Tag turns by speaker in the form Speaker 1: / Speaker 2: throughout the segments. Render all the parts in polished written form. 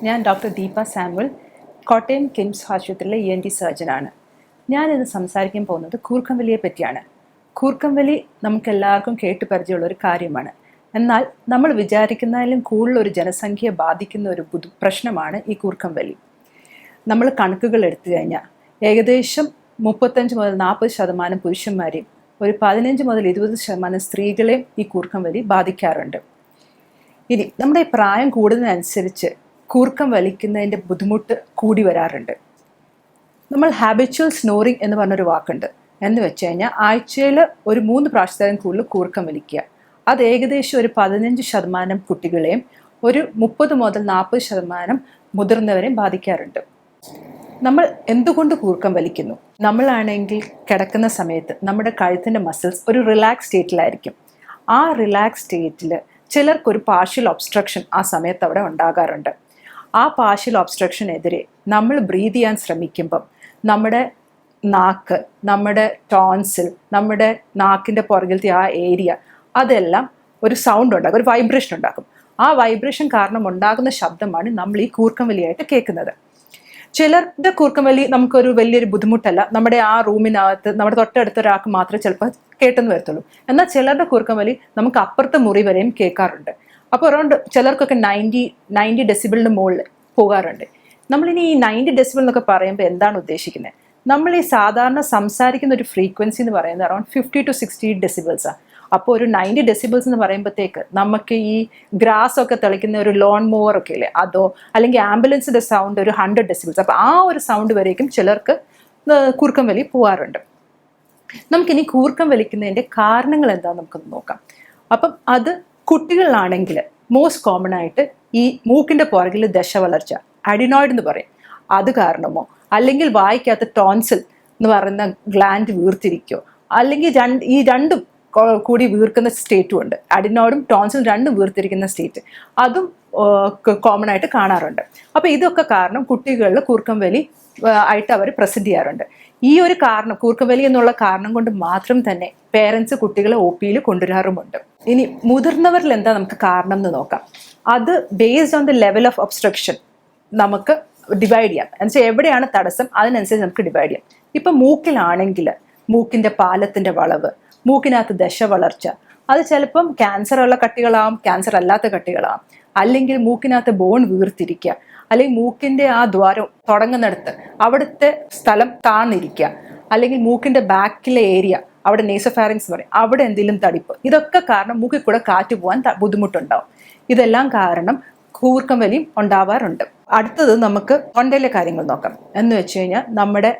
Speaker 1: ഞാൻ doctor Deepa Samuel, Kottayam KIMS ആശുപത്രിയിലെ ENT സർജനാണ്. ഞാനിന്ന് സംസാരിക്കാൻ പോകുന്നത് കൂർക്കം വലിയെ പറ്റിയാണ്. കൂർക്കം വലി നമുക്കെല്ലാവർക്കും കേട്ട് പരിചയമുള്ള ഒരു കാര്യമാണ്. എന്നാൽ നമ്മൾ വിചാരിക്കുന്നതിലും കൂടുതൽ ഒരു ജനസംഖ്യയെ ബാധിക്കുന്ന ഒരു പ്രശ്നമാണ് ഈ കൂർക്കം വലി. നമ്മൾ കണക്കുകൾ എടുത്തു കഴിഞ്ഞാൽ ഏകദേശം 35 മുതൽ 40% പുരുഷന്മാരെയും ഒരു 15 മുതൽ 20% സ്ത്രീകളെയും ഈ കൂർക്കം വലി ബാധിക്കാറുണ്ട്. ഇനി നമ്മുടെ ഈ പ്രായം കൂടുന്നതിനനുസരിച്ച് കൂർക്കം വലിക്കുന്നതിൻ്റെ ബുദ്ധിമുട്ട് കൂടി വരാറുണ്ട്. നമ്മൾ ഹാബിച്വൽ സ്നോറിങ് എന്ന് പറഞ്ഞൊരു വാക്കുണ്ട്. എന്ന് വെച്ച് കഴിഞ്ഞാൽ ആഴ്ചയിൽ ഒരു 3 പ്രാവശ്യത്തേക്കും കൂടുതൽ കൂർക്കം വലിക്കുക. അത് ഏകദേശം ഒരു 15% കുട്ടികളെയും ഒരു 30 മുതൽ 40% മുതിർന്നവരെയും ബാധിക്കാറുണ്ട്. നമ്മൾ എന്തുകൊണ്ട് കൂർക്കം വലിക്കുന്നു? നമ്മളാണെങ്കിൽ കിടക്കുന്ന സമയത്ത് നമ്മുടെ കഴുത്തിൻ്റെ മസിൽസ് ഒരു റിലാക്സ് സ്റ്റേറ്റിലായിരിക്കും. ആ റിലാക്സ് സ്റ്റേറ്റിൽ ചിലർക്കൊരു പാർഷ്യൽ ഒബ്സ്ട്രക്ഷൻ ആ സമയത്ത് അവിടെ ഉണ്ടാകാറുണ്ട്. ആ പാർഷ്യൽ ഒബ്സ്ട്രക്ഷനെതിരെ നമ്മൾ ബ്രീത് ചെയ്യാൻ ശ്രമിക്കുമ്പം നമ്മുടെ നാക്ക്, നമ്മുടെ ടോൺസിൽ, നമ്മുടെ നാക്കിൻ്റെ പുറകിലത്തെ ആ ഏരിയ അതെല്ലാം ഒരു സൗണ്ട് ഉണ്ടാക്കും, ഒരു വൈബ്രേഷൻ ഉണ്ടാക്കും. ആ വൈബ്രേഷൻ കാരണം ഉണ്ടാകുന്ന ശബ്ദമാണ് നമ്മൾ ഈ കൂർക്കം വലിയായിട്ട് കേൾക്കുന്നത്. ചിലരുടെ കൂർക്കം വലി നമുക്കൊരു വലിയൊരു ബുദ്ധിമുട്ടല്ല, നമ്മുടെ ആ റൂമിനകത്ത് നമ്മുടെ തൊട്ടടുത്ത ഒരാൾക്ക് മാത്രമേ ചിലപ്പോൾ കേട്ടെന്ന് വരത്തുള്ളൂ. എന്നാൽ ചിലരുടെ കൂർക്കം വലി നമുക്ക് അപ്പുറത്തെ മുറി വരെയും കേൾക്കാറുണ്ട്. അപ്പോൾ അറൗണ്ട് ചിലർക്കൊക്കെ 90 ഡെസിബിളിന് മുകളിൽ പോകാറുണ്ട്. നമ്മളിനി ഈ 90 ഡെസിബിൾ എന്നൊക്കെ പറയുമ്പോൾ എന്താണ് ഉദ്ദേശിക്കുന്നത്? നമ്മൾ ഈ സാധാരണ സംസാരിക്കുന്ന ഒരു ഫ്രീക്വൻസി എന്ന് പറയുന്നത് അറൗണ്ട് 50 to 60 ഡെസിബിൾസാണ്. അപ്പോൾ ഒരു 90 ഡെസിബിൾസ് എന്ന് പറയുമ്പോഴത്തേക്ക് നമുക്ക് ഈ ഗ്രാസ് ഒക്കെ തെളിക്കുന്ന ഒരു ലോൺ മൂവർ ഒക്കെ ഇല്ലേ, അതോ അല്ലെങ്കിൽ ആംബുലൻസിൻ്റെ സൗണ്ട് ഒരു 100 ഡെസിബിൾസ്. അപ്പോൾ ആ ഒരു സൗണ്ട് വരേക്കും ചിലർക്ക് കൂർക്കം വലി പോകാറുണ്ട്. നമുക്കിനി കൂർക്കം വലിക്കുന്നതിൻ്റെ കാരണങ്ങൾ എന്താണെന്ന് നമുക്കൊന്ന് നോക്കാം. അപ്പം അത് കുട്ടികളിലാണെങ്കിൽ മോസ്റ്റ് കോമൺ ആയിട്ട് ഈ മൂക്കിൻ്റെ പുറകിൽ ദശ വളർച്ച, അഡിനോയിഡ് എന്ന് പറയും, അത് കാരണമോ അല്ലെങ്കിൽ വായിക്കകത്ത് ടോൺസിൽ എന്ന് പറയുന്ന ഗ്ലാൻഡ് വീർത്തിരിക്കുകയോ അല്ലെങ്കിൽ ഈ രണ്ടും കൂടി വീർക്കുന്ന സ്റ്റേറ്റും ഉണ്ട്. അഡിനോയിഡും ടോൺസിൽ രണ്ടും വീർത്തിരിക്കുന്ന സ്റ്റേറ്റ് അതും കോമൺ ആയിട്ട് കാണാറുണ്ട്. അപ്പോൾ ഇതൊക്കെ കാരണം കുട്ടികളിൽ കൂർക്കം വലി ആയിട്ട് അവർ പ്രസൻറ്റ് ചെയ്യാറുണ്ട്. ഈ ഒരു കാരണം, കൂർക്കം വലി എന്നുള്ള കാരണം കൊണ്ട് മാത്രം തന്നെ പേരൻസ് കുട്ടികളെ OPയിൽ കൊണ്ടുവരാറുമുണ്ട്. ഇനി മുതിർന്നവരിൽ എന്താ നമുക്ക് കാരണം എന്ന് നോക്കാം. അത് based on the level of obstruction നമുക്ക് ഡിവൈഡ് ചെയ്യാം. എന്നുവെച്ചാൽ എവിടെയാണ് തടസ്സം അതിനനുസരിച്ച് നമുക്ക് ഡിവൈഡ് ചെയ്യാം. ഇപ്പം മൂക്കിലാണെങ്കിൽ മൂക്കിൻ്റെ പാലത്തിൻ്റെ വളവ്, മൂക്കിനകത്ത് ദശ വളർച്ച, അത് ചിലപ്പം ക്യാൻസർ ഉള്ള കട്ടികളാവും, ക്യാൻസർ അല്ലാത്ത കട്ടികളാവും. അല്ലെങ്കിൽ മൂക്കിനകത്ത് ബോൺ വീർത്തിരിക്കുക, അല്ലെങ്കിൽ മൂക്കിൻ്റെ ആ ദ്വാരം തുടങ്ങുന്നിടത്ത് അവിടുത്തെ സ്ഥലം താന്നിരിക്കുക, അല്ലെങ്കിൽ മൂക്കിൻ്റെ ബാക്കിലെ ഏരിയ അവിടെ നേസോഫാരിങ്സ് പറയും, അവിടെ എന്തെങ്കിലും തടിപ്പ്. ഇതൊക്കെ കാരണം മൂക്കിൽ കൂടെ കാറ്റ് പോകാൻ ബുദ്ധിമുട്ടുണ്ടാവും. ഇതെല്ലാം കാരണം കൂർക്കം വലിയും ഉണ്ടാവാറുണ്ട്. അടുത്തത് നമുക്ക് തൊണ്ടയിലെ കാര്യങ്ങൾ നോക്കാം. എന്ന് വെച്ച് കഴിഞ്ഞാൽ നമ്മുടെ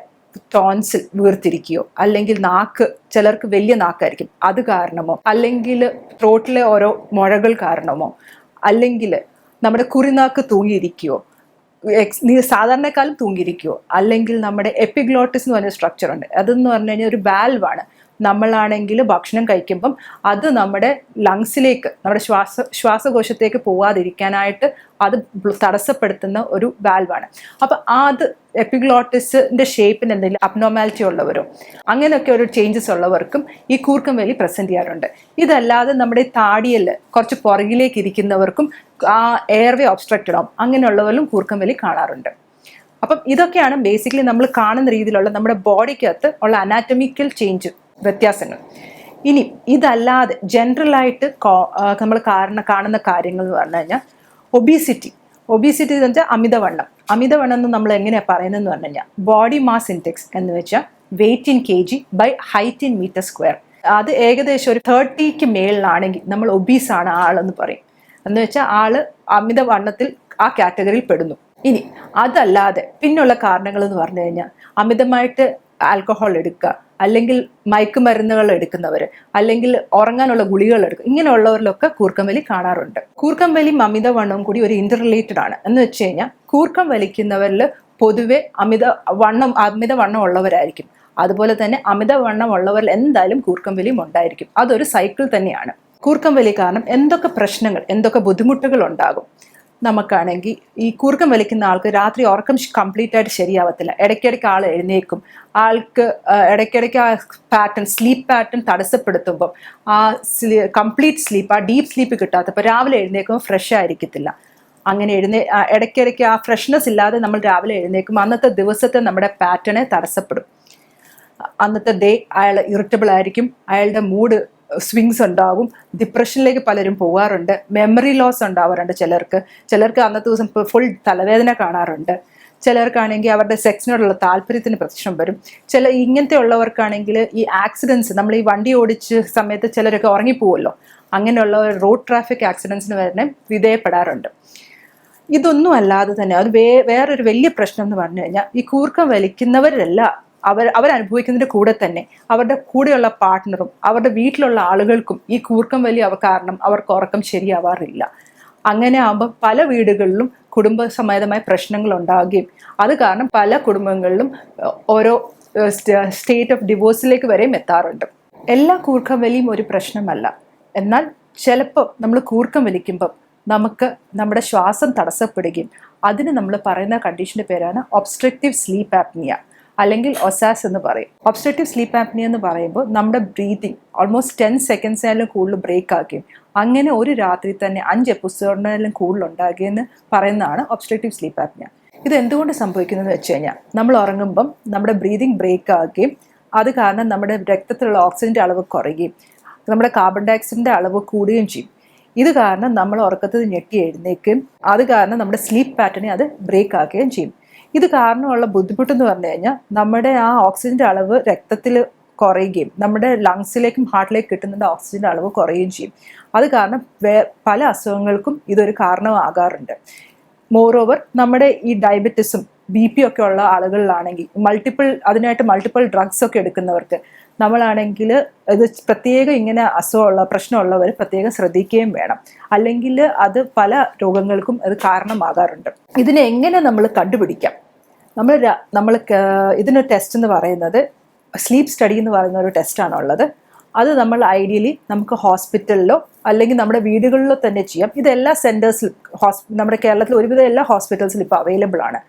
Speaker 1: ടോൺസിൽ വീർത്തിരിക്കുകയോ, അല്ലെങ്കിൽ നാക്ക്, ചിലർക്ക് വലിയ നാക്കായിരിക്കും, അത് കാരണമോ, അല്ലെങ്കിൽ ത്രോട്ടിലെ ഓരോ മുഴകൾ കാരണമോ, അല്ലെങ്കിൽ നമ്മുടെ കുറിനാക്ക് തൂങ്ങിയിരിക്കുകയോ, സാധാരണക്കാലം തൂങ്ങിയിരിക്കുകയോ, അല്ലെങ്കിൽ നമ്മുടെ എപ്പിഗ്ലോട്ടിസ് എന്ന് പറഞ്ഞ സ്ട്രക്ചർ ഉണ്ട്. അതെന്ന് പറഞ്ഞു കഴിഞ്ഞാൽ ഒരു വാൽവാണ്. നമ്മളാണെങ്കിൽ ഭക്ഷണം കഴിക്കുമ്പം അത് നമ്മുടെ ലങ്സിലേക്ക്, നമ്മുടെ ശ്വാസകോശത്തേക്ക് പോവാതിരിക്കാനായിട്ട് അത് തടസ്സപ്പെടുത്തുന്ന ഒരു വാൽവാണ്. അപ്പം അത് എപ്പിഗ്ലോട്ടിസിൻ്റെ ഷേപ്പിന് എന്തെങ്കിലും അബ്നോർമാലിറ്റി ഉള്ളവരോ അങ്ങനെയൊക്കെ ഒരു ചേഞ്ചസ് ഉള്ളവർക്കും ഈ കൂർക്കം വലി പ്രസൻറ്റ് ചെയ്യാറുണ്ട്. ഇതല്ലാതെ നമ്മുടെ താടിയിൽ കുറച്ച് പുറകിലേക്ക് ഇരിക്കുന്നവർക്കും ആ എയർവേ ഒബ്സ്ട്രക്റ്റഡ് ആവും. അങ്ങനെയുള്ളവരിലും കൂർക്കം വലി കാണാറുണ്ട്. അപ്പം ഇതൊക്കെയാണ് ബേസിക്കലി നമ്മൾ കാണുന്ന രീതിയിലുള്ള നമ്മുടെ ബോഡിക്കകത്ത് ഉള്ള അനാറ്റമിക്കൽ ചേഞ്ച്, വ്യത്യാസങ്ങൾ. ഇനി ഇതല്ലാതെ ജനറലായിട്ട് നമ്മൾ കാണുന്ന കാര്യങ്ങൾ എന്ന് പറഞ്ഞു കഴിഞ്ഞാൽ ഒബീസിറ്റി എന്ന് വെച്ചാൽ അമിതവണ്ണം എന്ന് നമ്മൾ എങ്ങനെയാണ് പറയുന്നതെന്ന് പറഞ്ഞു കഴിഞ്ഞാൽ ബോഡി മാസ് ഇൻഡെക്സ് എന്ന് വെച്ചാൽ weight in kg by height in metre square. അത് ഏകദേശം ഒരു 30ക്ക് മേളിലാണെങ്കിൽ നമ്മൾ ഒബീസ് ആണ് ആളെന്ന് പറയും. എന്ന് വെച്ചാൽ ആള് അമിതവണ്ണത്തിൽ ആ കാറ്റഗറിയിൽ പെടുന്നു. ഇനി അതല്ലാതെ പിന്നുള്ള കാരണങ്ങൾ എന്ന് പറഞ്ഞു കഴിഞ്ഞാൽ അമിതമായിട്ട് ആൽക്കഹോൾ എടുക്കുക, അല്ലെങ്കിൽ മയക്കുമരുന്നുകൾ എടുക്കുന്നവർ, അല്ലെങ്കിൽ ഉറങ്ങാനുള്ള ഗുളികൾ എടുക്കുക, ഇങ്ങനെയുള്ളവരിലൊക്കെ കൂർക്കം വലി കാണാറുണ്ട്. കൂർക്കം വലിയും അമിതവണ്ണവും കൂടി ഒരു ഇന്റർറിലേറ്റഡ് ആണ്. എന്ന് വെച്ച് കഴിഞ്ഞാൽ കൂർക്കം വലിക്കുന്നവരിൽ പൊതുവെ അമിതവണ്ണം ഉള്ളവരായിരിക്കും. അതുപോലെ തന്നെ അമിതവണ്ണം ഉള്ളവരിൽ എന്തായാലും കൂർക്കം വലിയും ഉണ്ടായിരിക്കും. അതൊരു സൈക്കിൾ തന്നെയാണ്. കൂർക്കം വലി കാരണം എന്തൊക്കെ പ്രശ്നങ്ങൾ, എന്തൊക്കെ ബുദ്ധിമുട്ടുകൾ ഉണ്ടാകും? നമുക്കാണെങ്കിൽ ഈ കൂർക്കം വലിക്കുന്ന ആൾക്ക് രാത്രി ഉറക്കം കംപ്ലീറ്റ് ആയിട്ട് ശരിയാവത്തില്ല. ഇടയ്ക്കിടയ്ക്ക് ആൾ എഴുന്നേക്കും. ആൾക്ക് ഇടയ്ക്കിടയ്ക്ക് ആ സ്ലീപ്പ് പാറ്റേൺ തടസ്സപ്പെടുത്തുമ്പം ആ കംപ്ലീറ്റ് സ്ലീപ്പ്, ആ ഡീപ്പ് സ്ലീപ്പ് കിട്ടാത്തപ്പോൾ രാവിലെ എഴുന്നേക്കുമ്പോൾ ഫ്രഷ് ആയിരിക്കത്തില്ല. അങ്ങനെ ഇടയ്ക്കിടയ്ക്ക് ആ ഫ്രഷ്നെസ് ഇല്ലാതെ നമ്മൾ രാവിലെ എഴുന്നേക്കും. അന്നത്തെ ദിവസത്തെ നമ്മുടെ പാറ്റേണെ തടസ്സപ്പെടും. അന്നത്തെ ഡേ അയാൾ ഇറിറ്റബിൾ ആയിരിക്കും, അയാളുടെ മൂഡ് സ്വിങ്സ് ഉണ്ടാകും, ഡിപ്രഷനിലേക്ക് പലരും പോകാറുണ്ട്, മെമ്മറി ലോസ് ഉണ്ടാവാറുണ്ട്. ചിലർക്ക് അന്നത്തെ ദിവസം ഫുൾ തലവേദന കാണാറുണ്ട്. ചിലർക്കാണെങ്കിൽ അവരുടെ സെക്സിനോടുള്ള താല്പര്യത്തിന് പ്രശ്നം വരും. ഇങ്ങനത്തെ ഉള്ളവർക്കാണെങ്കിൽ ഈ ആക്സിഡൻസ്, നമ്മൾ ഈ വണ്ടി ഓടിച്ച് സമയത്ത് ചിലരൊക്കെ ഉറങ്ങിപ്പോവുമല്ലോ, അങ്ങനെയുള്ള റോഡ് ട്രാഫിക് ആക്സിഡൻസിന് വരെ വിധേയപ്പെടാറുണ്ട്. ഇതൊന്നും അല്ലാതെ തന്നെ അത് വേറൊരു വലിയ പ്രശ്നം എന്ന് പറഞ്ഞു കഴിഞ്ഞാൽ, ഈ കൂർക്കം വലിക്കുന്നവരല്ല അവരനുഭവിക്കുന്നതിൻ്റെ കൂടെ തന്നെ അവരുടെ കൂടെയുള്ള പാർട്ട്ണറും അവരുടെ വീട്ടിലുള്ള ആളുകൾക്കും ഈ കൂർക്കം വലി കാരണം അവർക്ക് ഉറക്കം ശരിയാവാറില്ല. അങ്ങനെ ആകുമ്പോൾ പല വീടുകളിലും കുടുംബസമേതമായ പ്രശ്നങ്ങൾ ഉണ്ടാവുകയും അത് കാരണം പല കുടുംബങ്ങളിലും ഓരോ സ്റ്റേറ്റ് ഓഫ് ഡിവോഴ്സിലേക്ക് വരെയും എത്താറുണ്ട്. എല്ലാ കൂർക്കം വലിയും ഒരു പ്രശ്നമല്ല. എന്നാൽ ചിലപ്പോൾ നമ്മൾ കൂർക്കം വലിക്കുമ്പം നമുക്ക് നമ്മുടെ ശ്വാസം തടസ്സപ്പെടുകയും അതിന് നമ്മൾ പറയുന്ന കണ്ടീഷൻ്റെ പേരാണ് ഒബ്സ്ട്രക്റ്റീവ് സ്ലീപ്പ് ആപ്നിയ, അല്ലെങ്കിൽ ഒസാസ് എന്ന് പറയും. ഒബ്സ്ട്രക്റ്റീവ് സ്ലീപ്പ് ആപ്നിയ എന്ന് പറയുമ്പോൾ നമ്മുടെ ബ്രീതിങ് ഓൾമോസ്റ്റ് 10 സെക്കൻഡ്സിനായാലും കൂടുതൽ ബ്രേക്ക് ആക്കുകയും അങ്ങനെ ഒരു രാത്രി തന്നെ 5 എപ്പിസോഡിനായാലും കൂടുതൽ ഉണ്ടാകുകയെന്ന് പറയുന്നതാണ് ഒബ്സ്ട്രക്റ്റീവ് സ്ലീപ്പ് ആപ്നിയ. ഇത് എന്തുകൊണ്ട് സംഭവിക്കുന്നതെന്ന് വെച്ച് കഴിഞ്ഞാൽ, നമ്മൾ ഉറങ്ങുമ്പം നമ്മുടെ ബ്രീതിങ് ബ്രേക്ക് ആകുകയും അത് കാരണം നമ്മുടെ രക്തത്തിലുള്ള ഓക്സിജൻ്റെ അളവ് കുറയുകയും നമ്മുടെ കാർബൺ ഡയോക്സൈഡിൻ്റെ അളവ് കൂടുകയും ചെയ്യും. ഇത് കാരണം നമ്മൾ ഉറക്കത്തിൽ ഞെട്ടി എഴുന്നേക്കുകയും അത് കാരണം നമ്മുടെ സ്ലീപ്പ് പാറ്റേണെ അത് ബ്രേക്ക് ആക്കുകയും ചെയ്യും. ഇത് കാരണമുള്ള ബുദ്ധിമുട്ടെന്ന് പറഞ്ഞു കഴിഞ്ഞാൽ, നമ്മുടെ ആ ഓക്സിജൻ്റെ അളവ് രക്തത്തിൽ കുറയുകയും നമ്മുടെ ലങ്സിലേക്കും ഹാർട്ടിലേക്ക് കിട്ടുന്ന ഓക്സിജൻ്റെ അളവ് കുറയുകയും ചെയ്യും. അത് കാരണം പല അസുഖങ്ങൾക്കും ഇതൊരു കാരണമാകാറുണ്ട്. മോറോവർ നമ്മുടെ ഈ ഡയബറ്റിസും BP ഒക്കെ ഉള്ള ആളുകളിലാണെങ്കിൽ അതിനായിട്ട് മൾട്ടിപ്പിൾ ഡ്രഗ്സ് ഒക്കെ എടുക്കുന്നവർക്ക് നമ്മളാണെങ്കിൽ ഇത് പ്രത്യേകം ഇങ്ങനെ പ്രശ്നമുള്ളവർ പ്രത്യേകം ശ്രദ്ധിക്കുകയും വേണം. അല്ലെങ്കിൽ അത് പല രോഗങ്ങൾക്കും അത് കാരണമാകാറുണ്ട്. ഇതിനെ എങ്ങനെ നമ്മൾ കണ്ടുപിടിക്കാം? ഇതിനൊരു ടെസ്റ്റ് എന്ന് പറയുന്നത് സ്ലീപ്പ് സ്റ്റഡി എന്ന് പറയുന്ന ഒരു ടെസ്റ്റാണുള്ളത്. അത് നമ്മൾ ഐഡിയലി നമുക്ക് ഹോസ്പിറ്റലിലോ അല്ലെങ്കിൽ നമ്മുടെ വീടുകളിലോ തന്നെ ചെയ്യാം. ഇതെല്ലാ സെൻറ്റേഴ്സിലും നമ്മുടെ കേരളത്തിൽ ഒരുവിധം എല്ലാ ഹോസ്പിറ്റൽസിലും ഇപ്പോൾ അവൈലബിൾ ആണ്.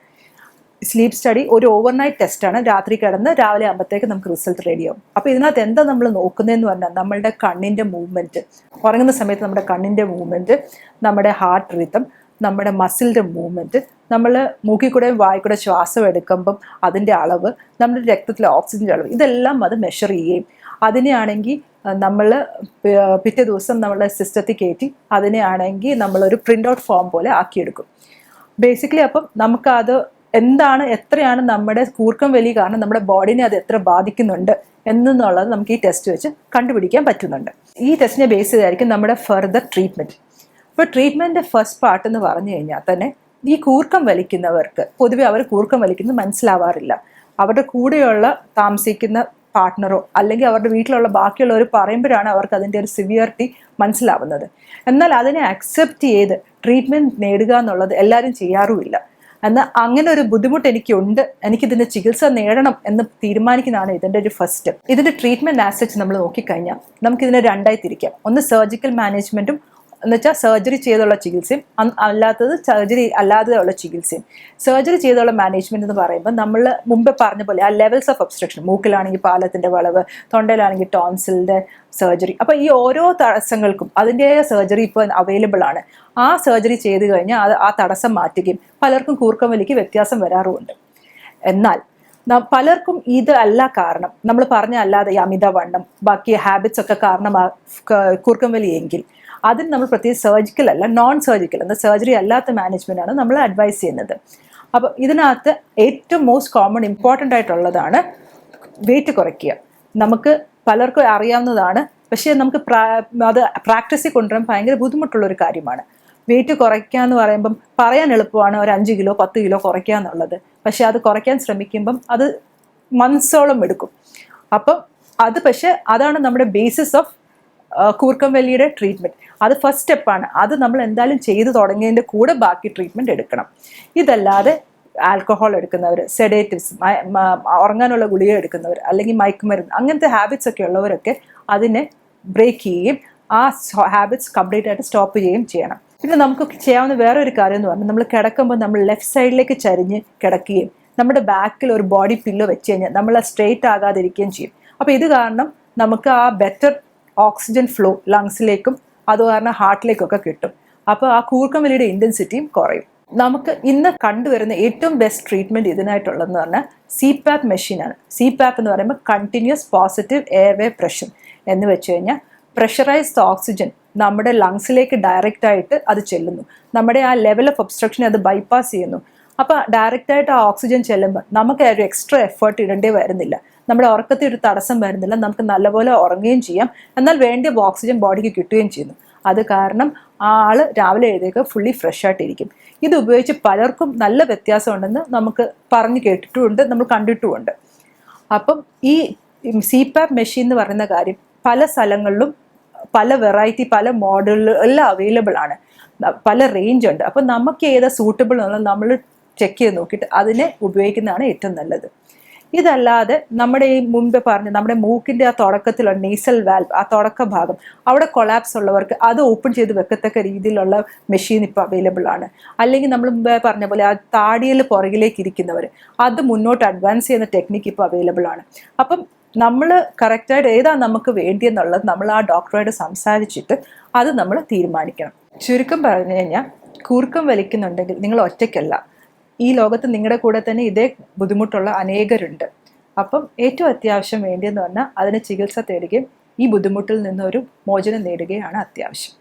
Speaker 1: സ്ലീപ്പ് സ്റ്റഡി ഒരു ഓവർനൈറ്റ് ടെസ്റ്റാണ്. രാത്രി കിടന്ന് രാവിലെ ആകുമ്പോഴത്തേക്ക് നമുക്ക് റിസൾട്ട് റെഡിയാവും. അപ്പോൾ ഇതിനകത്ത് എന്താ നമ്മൾ നോക്കുന്നതെന്ന് പറഞ്ഞാൽ, നമ്മളുടെ കണ്ണിൻ്റെ മൂവ്മെൻറ്റ്, ഉറങ്ങുന്ന സമയത്ത് നമ്മുടെ കണ്ണിൻ്റെ മൂവ്മെൻറ്റ്, നമ്മുടെ ഹാർട്ട് റിതം, നമ്മുടെ മസിലിൻ്റെ മൂവ്മെൻറ്റ്, നമ്മൾ മൂക്കിൽ കൂടെയും വായിക്കൂടെ ശ്വാസം എടുക്കുമ്പം അതിൻ്റെ അളവ്, നമ്മുടെ രക്തത്തിലെ ഓക്സിജൻ്റെ അളവ്, ഇതെല്ലാം അത് മെഷർ ചെയ്യുകയും അതിനെയാണെങ്കിൽ നമ്മൾ പിറ്റേ ദിവസം നമ്മളെ സിസ്റ്റത്തിൽ കയറ്റി അതിനെയാണെങ്കിൽ നമ്മളൊരു പ്രിൻ്റ് ഔട്ട് ഫോം പോലെ ആക്കിയെടുക്കും. ബേസിക്കലി അപ്പം നമുക്കത് എത്രയാണ് നമ്മുടെ കൂർക്കം വലി കാരണം നമ്മുടെ ബോഡിനെ അത് എത്ര ബാധിക്കുന്നുണ്ട് എന്നുള്ളത് നമുക്ക് ഈ ടെസ്റ്റ് വെച്ച് കണ്ടുപിടിക്കാൻ പറ്റുന്നുണ്ട്. ഈ ടെസ്റ്റിനെ ബേസ് ചെയ്തായിരിക്കും നമ്മുടെ ഫർദർ ട്രീറ്റ്മെൻറ്റ്. ഇപ്പോൾ ട്രീറ്റ്മെൻറ്റിൻ്റെ ഫസ്റ്റ് പാർട്ട് എന്ന് പറഞ്ഞു കഴിഞ്ഞാൽ തന്നെ, ഈ കൂർക്കം വലിക്കുന്നവർക്ക് പൊതുവെ അവർ കൂർക്കം വലിക്കുന്നത് മനസ്സിലാവാറില്ല. അവരുടെ കൂടെയുള്ള താമസിക്കുന്ന പാർട്ട്ണറോ അല്ലെങ്കിൽ അവരുടെ വീട്ടിലുള്ള ബാക്കിയുള്ളവർ പറയുമ്പോഴാണ് അവർക്ക് അതിൻ്റെ ഒരു സിവിയറിറ്റി മനസ്സിലാവുന്നത്. എന്നാൽ അതിനെ അക്സെപ്റ്റ് ചെയ്ത് ട്രീറ്റ്മെൻറ്റ് നേടുക എന്നുള്ളത് എല്ലാവരും ചെയ്യാറുമില്ല. എന്നാൽ അങ്ങനെ ഒരു ബുദ്ധിമുട്ട് എനിക്കിതിൻ്റെ ചികിത്സ നേടണം എന്ന് തീരുമാനിക്കുന്നതാണ് ഇതിൻ്റെ ഒരു ഫസ്റ്റ്. ഇതിൻ്റെ ട്രീറ്റ്മെൻറ്റ് ആസ്പെക്ട്സ് നമ്മൾ നോക്കിക്കഴിഞ്ഞാൽ നമുക്കിതിനെ രണ്ടായി തിരിക്കാം. ഒന്ന് സർജിക്കൽ മാനേജ്മെൻറ്റും, എന്നുവെച്ചാൽ സർജറി ചെയ്തുള്ള ചികിത്സയും, അല്ലാത്തത് സർജറി അല്ലാതെയുള്ള ചികിത്സയും. സർജറി ചെയ്തുള്ള മാനേജ്മെൻറ്റ് എന്ന് പറയുമ്പോൾ നമ്മൾ മുമ്പ് പറഞ്ഞ പോലെ ആ ലെവൽസ് ഓഫ് ഒബ്സ്ട്രക്ഷൻ, മൂക്കിലാണെങ്കിൽ പാലത്തിൻ്റെ വളവ്, തൊണ്ടയിലാണെങ്കിൽ ടോൺസിലിൻ്റെ സർജറി. അപ്പോൾ ഈ ഓരോ തടസ്സങ്ങൾക്കും അതിൻ്റെതായ സർജറി ഇപ്പോൾ അവൈലബിൾ ആണ്. ആ സർജറി ചെയ്ത് കഴിഞ്ഞാൽ ആ തടസ്സം മാറ്റുകയും പലർക്കും കൂർക്കം വലിക്ക് വ്യത്യാസം വരാറുമുണ്ട്. എന്നാൽ പലർക്കും ഇത് അല്ല കാരണം, നമ്മൾ പറഞ്ഞ അല്ലാതെ ഈ അമിതവണ്ണം ബാക്കി ഹാബിറ്റ്സ് ഒക്കെ കാരണം കൂർക്കം വലി എങ്കിൽ അതിന് നമ്മൾ പ്രത്യേകിച്ച് സർജിക്കൽ അല്ല, നോൺ സർജിക്കൽ എന്നാൽ സർജറി അല്ലാത്ത മാനേജ്മെൻറ്റാണ് നമ്മൾ അഡ്വൈസ് ചെയ്യുന്നത്. അപ്പോൾ ഇതിനകത്ത് ഏറ്റവും മോസ്റ്റ് കോമൺ ഇമ്പോർട്ടൻ്റ് ആയിട്ടുള്ളതാണ് വെയിറ്റ് കുറയ്ക്കുക. നമുക്ക് പലർക്കും അറിയാവുന്നതാണ്, പക്ഷേ നമുക്ക് അത് പ്രാക്ടീസിൽ കൊണ്ടുവരാൻ ഭയങ്കര ബുദ്ധിമുട്ടുള്ളൊരു കാര്യമാണ്. വെയിറ്റ് കുറയ്ക്കുക എന്ന് പറയുമ്പം പറയാൻ എളുപ്പമാണ്, ഒരു 5 കിലോ 10 കിലോ കുറയ്ക്കുക എന്നുള്ളത്. പക്ഷേ അത് കുറയ്ക്കാൻ ശ്രമിക്കുമ്പം അത് മന്ത്സോളം എടുക്കും. അപ്പം പക്ഷേ അതാണ് നമ്മുടെ ബേസിസ് ഓഫ് കൂർക്കം വലിയുടെ ട്രീറ്റ്മെൻറ്റ്. അത് ഫസ്റ്റ് സ്റ്റെപ്പാണ്. അത് നമ്മൾ എന്തായാലും ചെയ്തു തുടങ്ങിയതിൻ്റെ കൂടെ ബാക്കി ട്രീറ്റ്മെൻറ്റ് എടുക്കണം. ഇതല്ലാതെ ആൽക്കഹോൾ എടുക്കുന്നവർ, സെഡേറ്റീവ്സ്, ഉറങ്ങാനുള്ള ഗുളിക എടുക്കുന്നവർ, അല്ലെങ്കിൽ മയക്കുമരുന്ന്, അങ്ങനത്തെ ഹാബിറ്റ്സ് ഒക്കെ ഉള്ളവരൊക്കെ അതിനെ ബ്രേക്ക് ചെയ്യുകയും ആ ഹാബിറ്റ്സ് കംപ്ലീറ്റ് ആയിട്ട് സ്റ്റോപ്പ് ചെയ്യുകയും ചെയ്യണം. പിന്നെ നമുക്ക് ചെയ്യാവുന്ന വേറെ ഒരു കാര്യം എന്ന് പറഞ്ഞാൽ, നമ്മൾ കിടക്കുമ്പോൾ നമ്മൾ ലെഫ്റ്റ് സൈഡിലേക്ക് ചരിഞ്ഞ് കിടക്കുകയും നമ്മുടെ ബാക്കിൽ ഒരു ബോഡി പില്ലോ വെച്ച് കഴിഞ്ഞാൽ നമ്മൾ സ്ട്രെയിറ്റ് ആകാതിരിക്കുകയും ചെയ്യും. അപ്പോൾ ഇത് കാരണം നമുക്ക് ആ ബെറ്റർ ഓക്സിജൻ ഫ്ലോ ലങ്സിലേക്കും അത് കാരണം ഹാർട്ടിലേക്കൊക്കെ കിട്ടും. അപ്പോൾ ആ കൂർക്കം വലിയുടെ ഇൻറ്റൻസിറ്റിയും കുറയും. നമുക്ക് ഇന്ന് കണ്ടുവരുന്ന ഏറ്റവും ബെസ്റ്റ് ട്രീറ്റ്മെൻറ്റ് ഇതിനായിട്ടുള്ളതെന്ന് പറഞ്ഞാൽ CPAP മെഷീനാണ്. CPAP എന്ന് പറയുമ്പോൾ കണ്ടിന്യൂസ് പോസിറ്റീവ് എയർവേ പ്രഷർ എന്ന് വെച്ച് കഴിഞ്ഞാൽ പ്രഷറൈസ്ഡ് ഓക്സിജൻ നമ്മുടെ ലങ്സിലേക്ക് ഡയറക്റ്റ് ആയിട്ട് അത് ചെല്ലുന്നു. നമ്മുടെ ആ ലെവൽ ഓഫ് ഒബ്സ്ട്രക്ഷനെ അത് ബൈപ്പാസ് ചെയ്യുന്നു. അപ്പോൾ ഡയറക്റ്റായിട്ട് ആ ഓക്സിജൻ ചെല്ലുമ്പോൾ നമുക്ക് ഒരു എക്സ്ട്രാ എഫേർട്ട് ഇടേണ്ടി വരുന്നില്ല. നമ്മുടെ ഉറക്കത്തിൽ ഒരു തടസ്സം വരുന്നില്ല. നമുക്ക് നല്ലപോലെ ഉറങ്ങുകയും ചെയ്യാം. എന്നാൽ വേണ്ടിയ ഓക്സിജൻ ബോഡിക്ക് കിട്ടുകയും ചെയ്യുന്നു. അത് കാരണം ആ ആൾ രാവിലെ എഴുതേക്ക് ഫുള്ളി ഫ്രഷ് ആയിട്ടിരിക്കും. ഇത് ഉപയോഗിച്ച് പലർക്കും നല്ല വ്യത്യാസമുണ്ടെന്ന് നമുക്ക് പറഞ്ഞു കേട്ടിട്ടുമുണ്ട്, നമ്മൾ കണ്ടിട്ടുമുണ്ട്. അപ്പം ഈ CPAP മെഷീൻ എന്ന് പറയുന്ന കാര്യം പല സ്ഥലങ്ങളിലും പല വെറൈറ്റി പല മോഡലുകൾ എല്ലാം അവൈലബിൾ ആണ്. പല റേഞ്ച് ഉണ്ട്. അപ്പം നമുക്ക് ഏതാ സൂട്ടബിൾ എന്നുള്ളത് നമ്മൾ ചെക്ക് ചെയ്ത് നോക്കിയിട്ട് അതിനെ ഉപയോഗിക്കുന്നതാണ് ഏറ്റവും നല്ലത്. ഇതല്ലാതെ നമ്മുടെ ഈ മുൻപ് പറഞ്ഞ നമ്മുടെ മൂക്കിൻ്റെ ആ തുടക്കത്തിലുള്ള നേസൽ വാൽവ്, ആ തുടക്ക ഭാഗം അവിടെ കൊളാപ്സ് ഉള്ളവർക്ക് അത് ഓപ്പൺ ചെയ്ത് വെക്കത്തക്ക രീതിയിലുള്ള മെഷീൻ ഇപ്പോൾ അവൈലബിൾ ആണ്. അല്ലെങ്കിൽ നമ്മൾ മുമ്പേ പറഞ്ഞ പോലെ ആ താടിയിൽ പുറകിലേക്ക് ഇരിക്കുന്നവർ അത് മുന്നോട്ട് അഡ്വാൻസ് ചെയ്യുന്ന ടെക്നിക്ക് ഇപ്പോൾ അവൈലബിൾ ആണ്. അപ്പം നമ്മൾ കറക്റ്റായിട്ട് ഏതാണ് നമുക്ക് വേണ്ടിയെന്നുള്ളത് നമ്മൾ ആ ഡോക്ടറോട് സംസാരിച്ചിട്ട് അത് നമ്മൾ തീരുമാനിക്കണം. ചുരുക്കം പറഞ്ഞു കഴിഞ്ഞാൽ കൂർക്കം വലിക്കുന്നുണ്ടെങ്കിൽ നിങ്ങൾ ഒറ്റയ്ക്കല്ല. ഈ ലോകത്ത് നിങ്ങളുടെ കൂടെ തന്നെ ഇതേ ബുദ്ധിമുട്ടുള്ള അനേകരുണ്ട്. അപ്പം ഏറ്റവും അത്യാവശ്യം വേണ്ടിയെന്ന് പറഞ്ഞാൽ അതിന് ചികിത്സ തേടുകയും ഈ ബുദ്ധിമുട്ടിൽ നിന്നൊരു മോചനം നേടുകയാണ് അത്യാവശ്യം.